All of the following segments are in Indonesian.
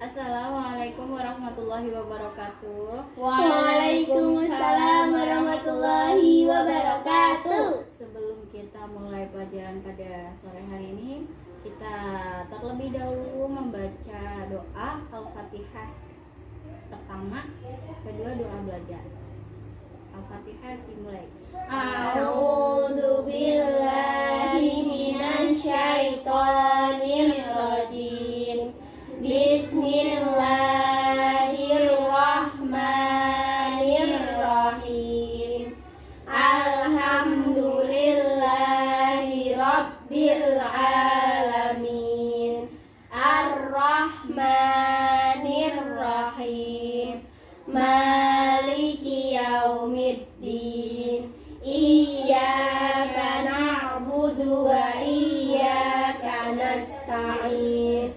Assalamualaikum warahmatullahi wabarakatuh. Waalaikumsalam warahmatullahi wabarakatuh. Sebelum kita mulai pelajaran pada sore hari ini, kita terlebih dahulu membaca doa Al-Fatihah pertama, kedua doa belajar. Al-Fatihah dimulai. A'udzu billahi minasyaitonir rajim. Bismillahirrahmanirrahim. Alhamdulillahi rabbil alamin. Ar-Rahmanir-Rahim. Maliki yaumiddin. Iyyaka na'budu wa iyyaka nasta'in.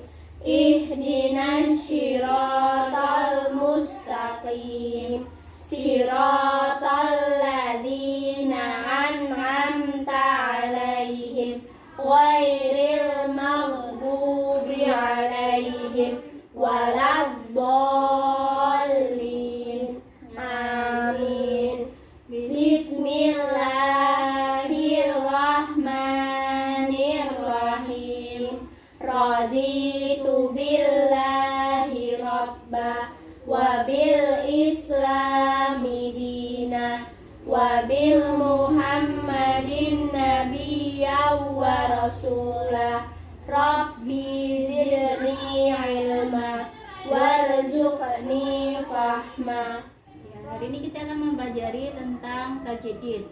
Ihdinas siratal mustaqim. Siratal ladzina an'amta 'alaihim ghairil maghdubi 'alaihim waladdallin. Amin. Bismillahirrahmanirrahim. Raditu billahi rabba wa bil islami dina wa bil muhammadin nabiyya wa rasulah. Rabbi zidni ilma warzuqni fahma. Ya, hari ini kita akan mempelajari tentang tajdid.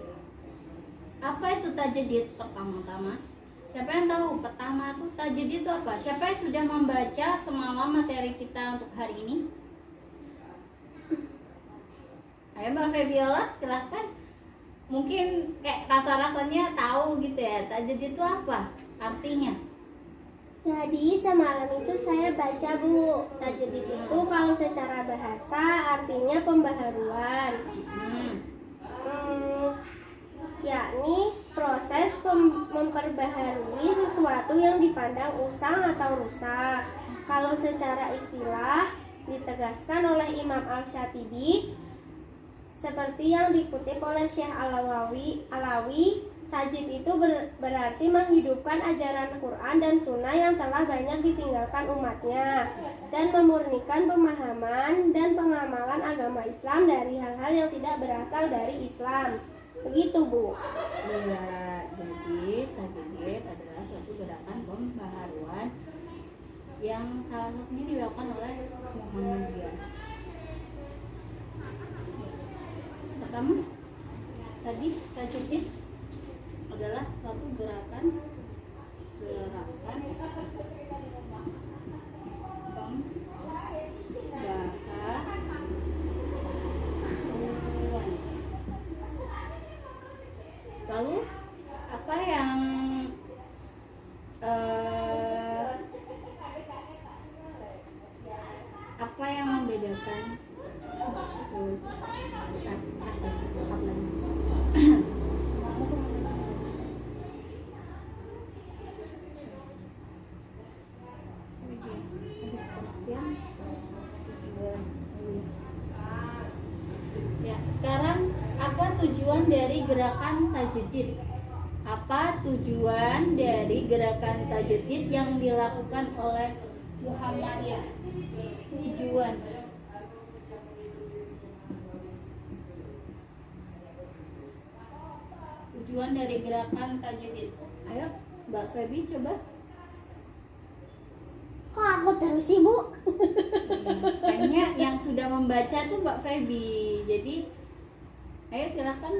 Apa itu tajdid pertama-tama? Siapa yang tahu pertama itu tajdid itu apa? Siapa yang sudah membaca semalam materi kita untuk hari ini? Ayo Mbak Febiola, silahkan. Mungkin kayak rasa-rasanya tahu gitu ya. Tajdid itu apa artinya? Jadi semalam itu saya baca, Bu. Tajdid itu kalau secara bahasa artinya pembaharuan. Yakni proses memperbaharui sesuatu yang dipandang usang atau rusak. Kalau secara istilah ditegaskan oleh Imam Al-Syatibi seperti yang dikutip oleh Syekh Alawi, tajdid itu berarti menghidupkan ajaran Quran dan Sunnah yang telah banyak ditinggalkan umatnya dan memurnikan pemahaman dan pengamalan agama Islam dari hal-hal yang tidak berasal dari Islam. Begitu, Bu. Iya, jadi tajdid adalah suatu gerakan pembaharuan yang salah satunya dilakukan oleh Muhammadiyah. Pertama, tadi tajdid adalah suatu gerakan pembaharuan. Lalu apa yang membedakan ya, sekarang apa tujuan dari gerakan tajdid? Apa tujuan dari gerakan tajdid yang dilakukan oleh Muhammadiyah? Tujuan dari gerakan tajdid. Ayo, Mbak Febi coba. Kok aku terus sih, Bu? Kayaknya yang sudah membaca tuh Mbak Febi. Jadi, ayo silahkan.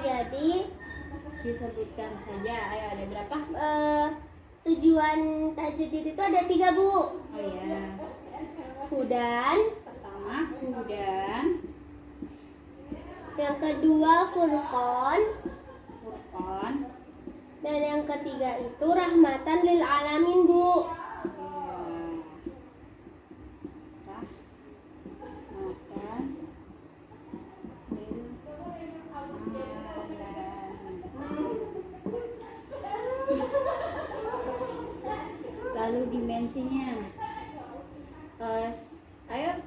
Jadi Disebutkan saja. Ayo, ada berapa? tujuan tajdid itu ada 3, Bu. Oh iya. Hudan, Pertama, hudan, yang kedua furqan, dan yang ketiga itu rahmatan lil alamin, Bu. Lalu dimensinya Eh, ayo,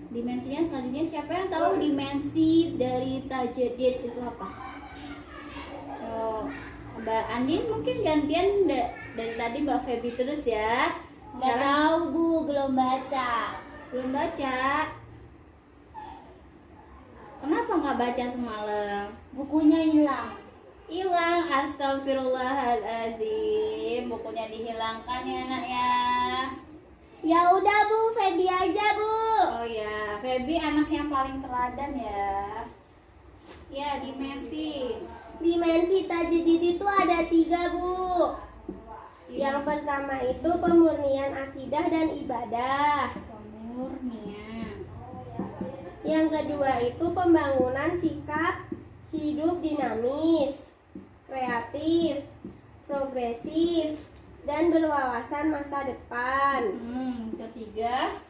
dimensinya selanjutnya siapa yang tahu dimensi dari tajdid itu apa? Mbak Andin mungkin gantian dari tadi Mbak Feby terus ya. Nggak tahu Bu, belum baca. Belum baca. Kenapa nggak baca semalam? Bukunya hilang. Hilang, astagfirullahaladzim. Bukunya dihilangkan ya nak ya. Ya udah Bu, Feby aja Bu. Oh ya, Feby anak yang paling teladan ya. Ya, dimensi. Dimensi tajdid itu ada 3 Bu. Yang pertama itu pemurnian akidah dan ibadah. Pemurnian. Yang kedua itu pembangunan sikap hidup dinamis, kreatif, progresif, dan berwawasan masa depan. Ketiga.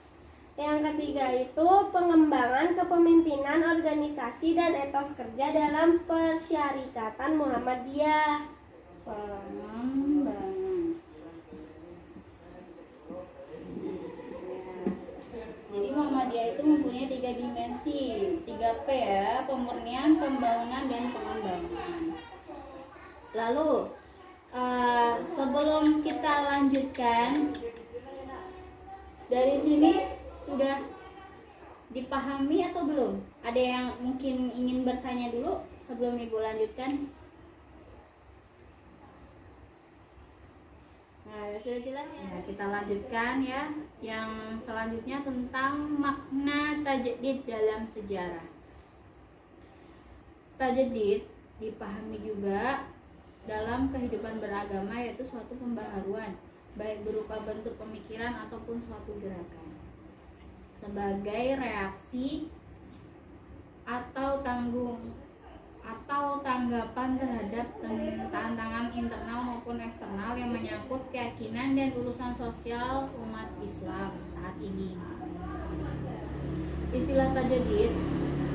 Yang ketiga itu pengembangan kepemimpinan organisasi dan etos kerja dalam Persyarikatan Muhammadiyah. Pengembangan. Jadi Muhammadiyah itu mempunyai 3 dimensi, 3P ya, pemurnian, pembangunan, dan pengembangan. Lalu sebelum kita lanjutkan, dari sini sudah dipahami atau belum? Ada yang mungkin ingin bertanya dulu sebelum Ibu lanjutkan? Nah, sudah jelas ya. Kita lanjutkan ya. Yang selanjutnya tentang makna tajdid dalam sejarah. Tajdid dipahami juga dalam kehidupan beragama, yaitu suatu pembaharuan, baik berupa bentuk pemikiran ataupun suatu gerakan, sebagai reaksi atau tanggapan terhadap tantangan internal maupun eksternal yang menyangkut keyakinan dan urusan sosial umat Islam saat ini. Istilah tajdid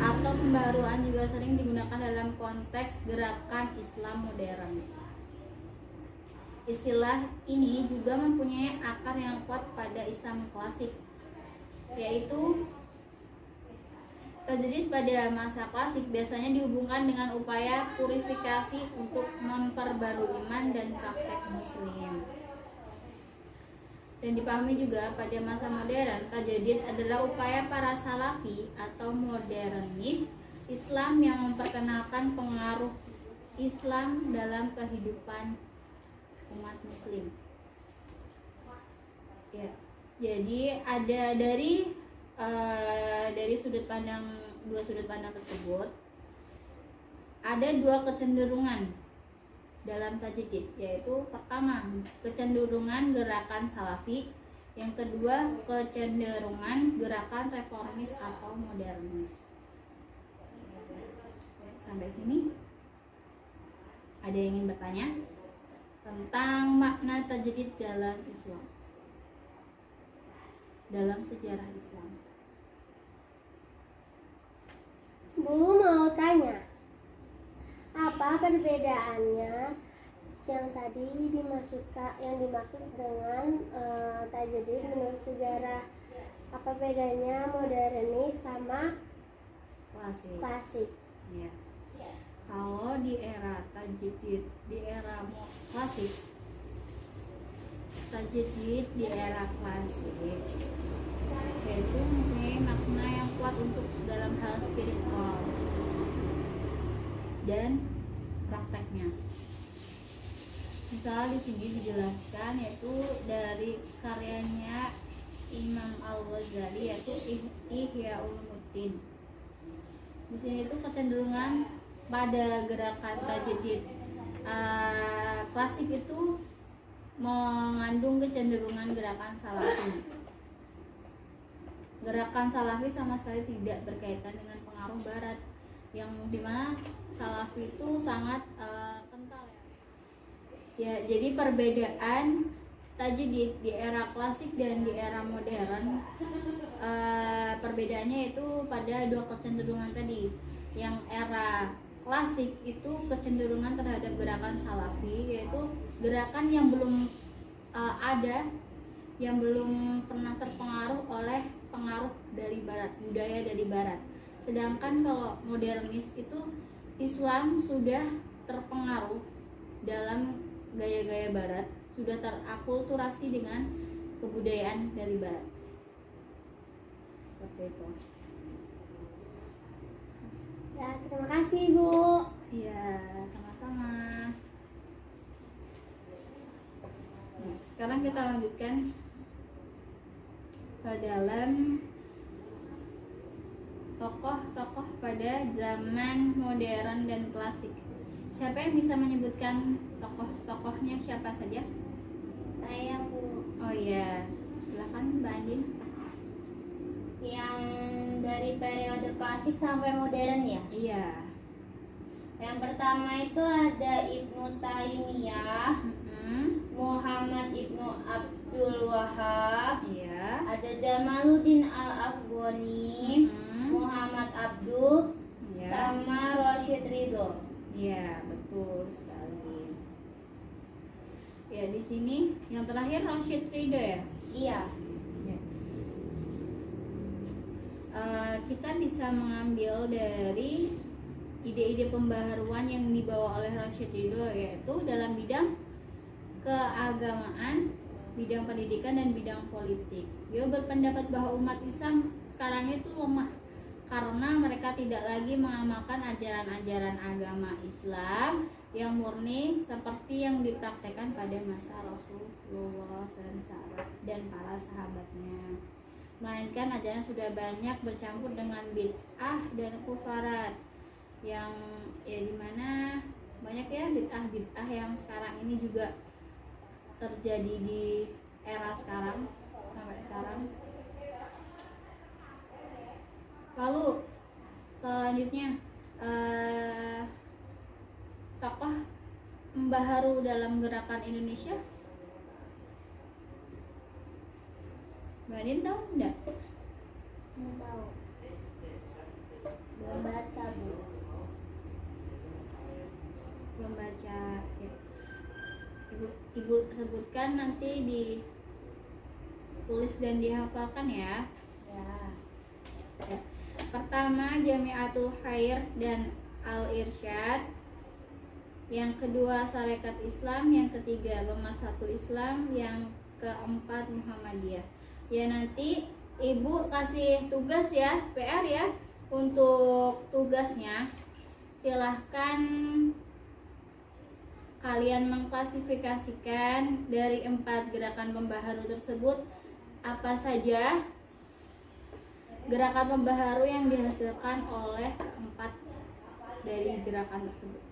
atau pembaharuan juga sering digunakan dalam konteks gerakan Islam modern. Istilah ini juga mempunyai akar yang kuat pada Islam klasik, yaitu tajdid pada masa klasik biasanya dihubungkan dengan upaya purifikasi untuk memperbarui iman dan praktek muslim. Dan dipahami juga pada masa modern, tajdid adalah upaya para salafi atau modernis Islam yang memperkenalkan pengaruh Islam dalam kehidupan umat muslim. Ya, jadi ada dari dua sudut pandang tersebut ada 2 kecenderungan dalam tajdid, yaitu pertama kecenderungan gerakan salafi, yang kedua kecenderungan gerakan reformis atau modernis. Sampai sini ada yang ingin bertanya tentang makna tajdid dalam Islam, dalam sejarah Islam? Bu mau tanya, apa perbedaannya yang tadi dimaksud dengan tajdid menurut sejarah? Apa bedanya modernis sama klasik? Ya. Kalau di era tajdid, di era klasik, tajdid di era klasik yaitu mempunyai makna yang kuat untuk dalam hal spiritual dan prakteknya. Misal di sini dijelaskan yaitu dari karyanya Imam Al-Ghazali, yaitu Ihya Ulumuddin. Di sini itu kecenderungan pada gerakan tajdid klasik itu mengandung kecenderungan gerakan salafi. Gerakan salafi sama sekali tidak berkaitan dengan pengaruh barat, yang dimana salafi itu sangat kental ya. Jadi perbedaan tajdid di era klasik dan di era modern, perbedaannya itu pada 2 kecenderungan tadi. Yang era klasik itu kecenderungan terhadap gerakan salafi, yaitu gerakan yang belum ada, yang belum pernah terpengaruh oleh budaya dari barat. Sedangkan kalau modernis itu Islam sudah terpengaruh dalam gaya-gaya barat, sudah terakulturasi dengan kebudayaan dari barat. Seperti itu. Ya, terima kasih Bu. Iya, sama-sama. Nah, sekarang kita lanjutkan ke dalam tokoh-tokoh pada zaman modern dan klasik. Siapa yang bisa menyebutkan tokoh-tokohnya siapa saja? Saya Bu. Oh iya, silakan Mbak Andin. Yang dari periode klasik sampai modern ya. Iya. Yang pertama itu ada Ibnu Taimiyah, Muhammad Ibnu Abdul Wahab, Iya. ada Jamaluddin Al-Afghani, Muhammad Abduh, Iya. sama Rashid Ridho. Iya, betul sekali. Ya, di sini yang terakhir Rashid Ridho ya. Iya. Ya. Kita bisa mengambil dari ide-ide pembaharuan yang dibawa oleh Rashid Ridho, yaitu dalam bidang keagamaan, bidang pendidikan, dan bidang politik. Dia berpendapat bahwa umat Islam sekarang itu lemah karena mereka tidak lagi mengamalkan ajaran-ajaran agama Islam yang murni seperti yang dipraktekkan pada masa Rasulullah SAW dan para sahabatnya, melainkan ajaran sudah banyak bercampur dengan bid'ah dan kufarat, yang ya dimana banyak ya bid'ah yang sekarang ini juga terjadi di era sekarang sampai sekarang. Lalu selanjutnya tokoh pembaharu dalam gerakan Indonesia, Mbak Adin tahu enggak? Nggak tahu. Belum baca Bu. Belum baca ya. Ibu sebutkan nanti ditulis dan dihafalkan ya. Ya. Ya. Pertama Jamiatul Khair dan Al-Irsyad, yang kedua Sarekat Islam, yang ketiga Pemersatu Islam, yang keempat Muhammadiyah. Ya, nanti ibu kasih tugas ya, PR ya. Untuk tugasnya silahkan kalian mengklasifikasikan dari 4 gerakan pembaharu tersebut apa saja gerakan pembaharu yang dihasilkan oleh keempat dari gerakan tersebut.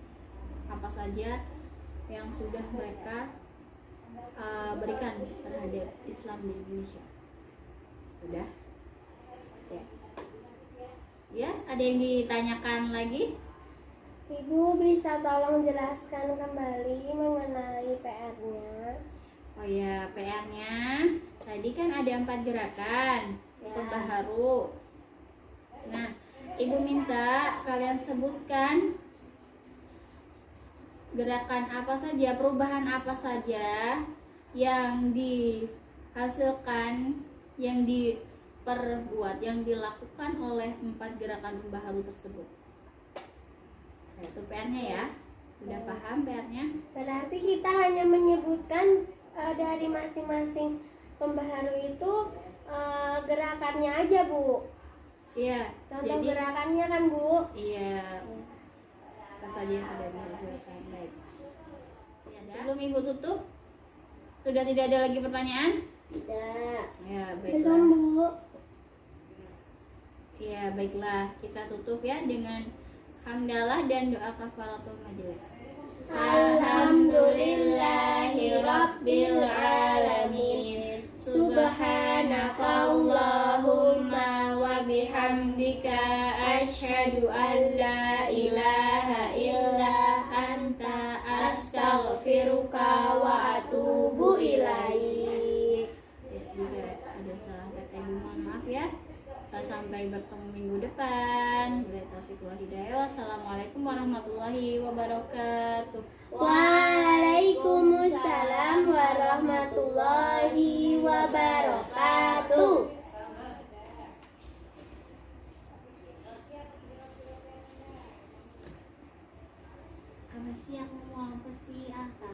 Apa saja yang sudah mereka berikan terhadap Islam di Indonesia. Udah? Ya. Ya, ada yang ditanyakan lagi? Ibu bisa tolong jelaskan kembali mengenai PR-nya? Oh ya, PR-nya tadi kan ada 4 gerakan pembaharu. Nah, ibu minta kalian sebutkan gerakan apa saja, perubahan apa saja yang dihasilkan, yang diperbuat, yang dilakukan oleh 4 gerakan pembaharu tersebut. Nah, itu PR-nya ya. Sudah paham PR-nya? Berarti kita hanya menyebutkan dari masing-masing pembaharu itu gerakannya aja Bu. Iya. Contoh Jadi gerakannya kan Bu. iya. Apa saja yang sudah dihasilkan. Baik. Sebelum ibu tutup, sudah tidak ada lagi pertanyaan? Tidak. Ya, Belum baiklah. Bu. Ya, baiklah. Kita tutup ya dengan hamdalah dan doa kafaratul majelis. Alhamdulillahirabbil alamin. Subhanakallahumma wa bihamdika asyhadu an la ilaha illa anta astaghfiruka wa atubu ilaik. Ya, jika ada salah kata ibu mohon maaf ya. Sampai bertemu minggu depan. Wabillahi taufiq wal hidayah. Wassalamualaikum warahmatullahi wabarakatuh. Waalaikumsalam warahmatullahi wabarakatuh. Apa sih, aku mau apa sih, apa?